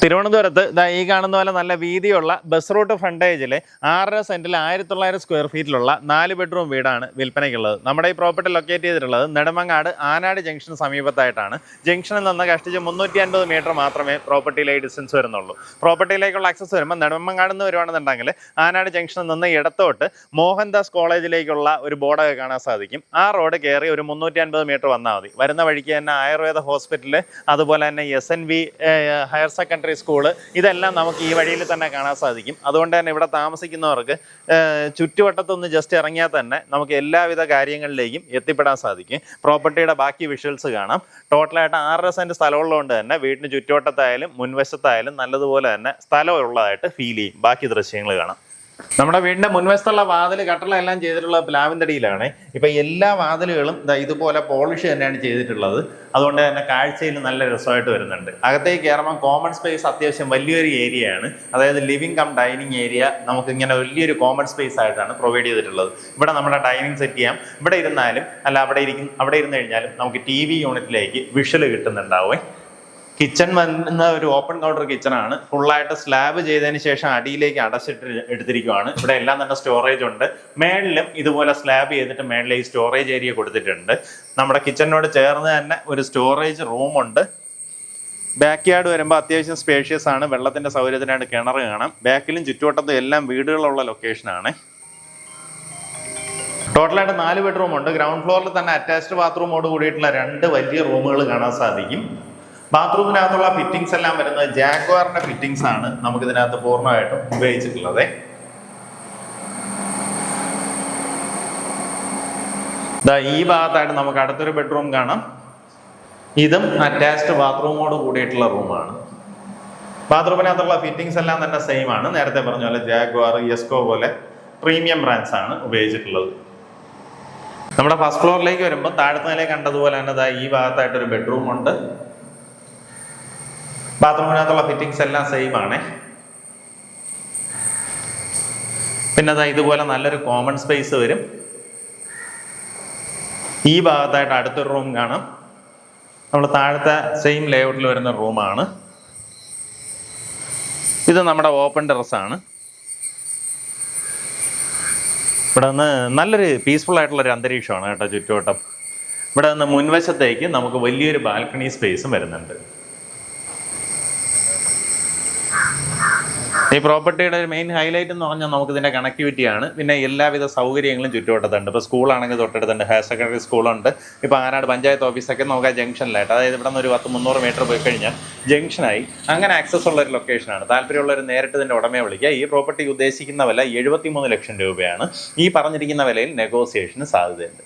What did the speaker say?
തിരുവനന്തപുരത്ത് ഈ കാണുന്ന പോലെ നല്ല വീതിയുള്ള ബസ് റൂട്ട് ഫ്രണ്ടേജിൽ 6.5 സെന്റിൽ 1900 സ്ക്വയർ ഫീറ്റിലുള്ള 4 ബെഡ്റൂം വീടാണ് വിൽപ്പനയ്ക്കുള്ളത്. നമ്മുടെ ഈ പ്രോപ്പർട്ടി ലൊക്കേറ്റ് ചെയ്തിട്ടുള്ളത് നെടുമങ്ങാട് ആനാട് ജംഗ്ഷൻ സമീപത്തായിട്ടാണ്. ജംഗ്ഷനിൽ നിന്ന് കഷ്ടിച്ച് 350 മീറ്റർ മാത്രമേ പ്രോപ്പർട്ടിയിലേക്ക് ഡിസ്റ്റൻസ് വരുന്നുള്ളൂ. പ്രോപ്പർട്ടിയിലേക്കുള്ള ആക്സസ് വരുമ്പോൾ നെടുമങ്ങാട് നിന്ന് വരുവാണെന്നുണ്ടെങ്കിൽ ആനാട് ജംഗ്ഷനിൽ നിന്ന് ഇടത്തോട്ട് മോഹൻദാസ് കോളേജിലേക്കുള്ള ഒരു ബോർഡൊക്കെ കാണാൻ സാധിക്കും. ആ റോഡ് കയറി ഒരു 350 മീറ്റർ വന്നാൽ മതി. വരുന്ന വഴിക്ക് തന്നെ ആയുർവേദ ഹോസ്പിറ്റൽ, അതുപോലെ തന്നെ SNV ഹയർ സെക്കൻഡറി സ്കൂള്, ഇതെല്ലാം നമുക്ക് ഈ വഴിയിൽ തന്നെ കാണാൻ സാധിക്കും. അതുകൊണ്ട് തന്നെ ഇവിടെ താമസിക്കുന്നവർക്ക് ചുറ്റുവട്ടത്തൊന്ന് ജസ്റ്റ് ഇറങ്ങിയാൽ തന്നെ നമുക്ക് എല്ലാവിധ കാര്യങ്ങളിലേക്കും എത്തിപ്പെടാൻ സാധിക്കും. പ്രോപ്പർട്ടിയുടെ ബാക്കി വിഷ്വൽസ് കാണാം. ടോട്ടലായിട്ട് 6.5 സെന്റ് സ്ഥലമുള്ളതുകൊണ്ട് തന്നെ വീടിന് ചുറ്റുവട്ടത്തായാലും മുൻവശത്തായാലും നല്ലതുപോലെ തന്നെ സ്ഥലമുള്ളതായിട്ട് ഫീൽ ചെയ്യും. ബാക്കി ദൃശ്യങ്ങൾ കാണാം. നമ്മുടെ വീടിന്റെ മുൻവശത്തുള്ള വാതിൽ കട്ടളെല്ലാം ചെയ്തിട്ടുള്ള പ്ലാവിൻ തടിയിലാണ്. ഇപ്പം എല്ലാ വാതിലുകളും ഇതുപോലെ പോളിഷ് തന്നെയാണ് ചെയ്തിട്ടുള്ളത്. അതുകൊണ്ട് തന്നെ കാഴ്ചയിൽ നല്ല രസമായിട്ട് വരുന്നുണ്ട്. അകത്തേക്ക് കയറുമ്പോൾ കോമൺ സ്പേസ് അത്യാവശ്യം വലിയൊരു ഏരിയയാണ്. അതായത് ലിവിംഗ് കം ഡൈനിങ് ഏരിയ നമുക്ക് ഇങ്ങനെ വലിയൊരു കോമൺ സ്പേസ് ആയിട്ടാണ് പ്രൊവൈഡ് ചെയ്തിട്ടുള്ളത്. ഇവിടെ നമ്മുടെ ഡൈനിങ് സെറ്റ് ചെയ്യാം. ഇവിടെ ഇരുന്നാലും അല്ല അവിടെ ഇരുന്ന് കഴിഞ്ഞാലും നമുക്ക് TV യൂണിറ്റിലേക്ക് വിഷ്വൽ കിട്ടുന്നുണ്ടാവേ. കിച്ചൺ വന്ന ഒരു ഓപ്പൺ കൗണ്ടർ കിച്ചണാണ്. ഫുള്ളായിട്ട് സ്ലാബ് ചെയ്തതിന് ശേഷം അടിയിലേക്ക് അടച്ചിട്ട് എടുത്തിരിക്കുവാണ്. ഇവിടെ എല്ലാം തന്നെ സ്റ്റോറേജ് ഉണ്ട്. മേളിലും ഇതുപോലെ സ്ലാബ് ചെയ്തിട്ട് മേളിലേക്ക് സ്റ്റോറേജ് ഏരിയ കൊടുത്തിട്ടുണ്ട്. നമ്മുടെ കിച്ചണിനോട് ചേർന്ന് തന്നെ ഒരു സ്റ്റോറേജ് റൂമുണ്ട്. ബാക്ക് യാർഡ് വരുമ്പോൾ അത്യാവശ്യം സ്പേഷ്യസ് ആണ്. വെള്ളത്തിൻ്റെ സൗകര്യത്തിനായിട്ട് കിണർ കാണാം. ബാക്കിലും ചുറ്റുവട്ടത്തും എല്ലാം വീടുകളുള്ള ലൊക്കേഷനാണ്. ടോട്ടലായിട്ട് 4 ബെഡ്റൂം ഉണ്ട്. ഗ്രൗണ്ട് ഫ്ലോറിൽ തന്നെ അറ്റാച്ച്ഡ് ബാത്റൂമോട് കൂടിയിട്ടുള്ള 2 വലിയ റൂമുകൾ കാണാൻ സാധിക്കും. ബാത്റൂമിനകത്തുള്ള ഫിറ്റിംഗ്സ് എല്ലാം വരുന്നത് ജാഗ്വാറിന്റെ ഫിറ്റിംഗ്സ് ആണ് നമുക്കിതിനകത്ത് പൂർണ്ണമായിട്ടും ഉപയോഗിച്ചിട്ടുള്ളത്. ഈ ഭാഗത്തായിട്ട് നമുക്ക് അടുത്തൊരു ബെഡ്റൂം കാണാം. ഇതും അറ്റാച്ച്ഡ് ബാത്റൂമോട് കൂടിയിട്ടുള്ള റൂമാണ്. ബാത്റൂമിനകത്തുള്ള ഫിറ്റിംഗ്സ് എല്ലാം തന്നെ സെയിം ആണ്. നേരത്തെ പറഞ്ഞ പോലെ ജാഗ്വാർ, യെസ്കോ പോലെ പ്രീമിയം ബ്രാൻഡ്സ് ആണ് ഉപയോഗിച്ചിട്ടുള്ളത്. നമ്മുടെ ഫസ്റ്റ് ഫ്ലോറിലേക്ക് വരുമ്പോൾ താഴത്തെ നിലയിൽ കണ്ടതുപോലെ തന്നെ ഈ ഭാഗത്തായിട്ടൊരു ബെഡ്റൂം ഉണ്ട്. ബാത്റൂമിനകത്തുള്ള ഫിറ്റിംഗ്സ് എല്ലാം സെയിം ആണ്. പിന്നെ ഇതുപോലെ നല്ലൊരു കോമൺ സ്പേസ് വരും. ഈ ഭാഗത്തായിട്ട് അടുത്തൊരു റൂം കാണാം. നമ്മൾ താഴത്തെ സെയിം ലേഔട്ടിൽ വരുന്ന റൂമാണ്. ഇത് നമ്മുടെ ഓപ്പൺ ടെറസാണ്. ഇവിടെ നിന്ന് നല്ലൊരു പീസ്ഫുൾ ആയിട്ടുള്ളൊരു അന്തരീക്ഷമാണ് കേട്ടോ ചുറ്റുവട്ടം. ഇവിടെ നിന്ന് മുൻവശത്തേക്ക് നമുക്ക് വലിയൊരു ബാൽക്കണി സ്പേസും വരുന്നുണ്ട്. ഈ പ്രോപ്പർട്ടിയുടെ ഒരു മെയിൻ ഹൈലൈറ്റ് എന്ന് പറഞ്ഞാൽ നമുക്ക് ഇതിൻ്റെ കണക്ടിവിറ്റിയാണ്. പിന്നെ എല്ലാവിധ സൗകര്യങ്ങളും ചുറ്റുവട്ടത്തുണ്ട്. ഇപ്പോൾ സ്കൂളാണെങ്കിൽ തൊട്ടടുത്തുണ്ട്. ഹയർ സെക്കൻഡറി സ്കൂളുണ്ട്. ഇപ്പോൾ ആനാട് പഞ്ചായത്ത് ഓഫീസൊക്കെ നമുക്ക് ആ ജംഗ്ഷനിലായിട്ട്, അതായത് ഇവിടെ നിന്ന് ഒരു 100-300 മീറ്റർ പോയി കഴിഞ്ഞാൽ ജംഗ്ഷനായി അങ്ങനെ ആക്സസ് ഉള്ള ഒരു ലൊക്കേഷനാണ്. താല്പര്യമുള്ളവർ നേരിട്ട് ഇതിൻ്റെ ഉടമയെ വിളിക്കുക. ഈ പ്രോപ്പർട്ടി ഉദ്ദേശിക്കുന്ന വില 73 ലക്ഷം രൂപയാണ്. ഈ പറഞ്ഞിരിക്കുന്ന വിലയിൽ നെഗോസിയേഷന് സാധ്യതയുണ്ട്.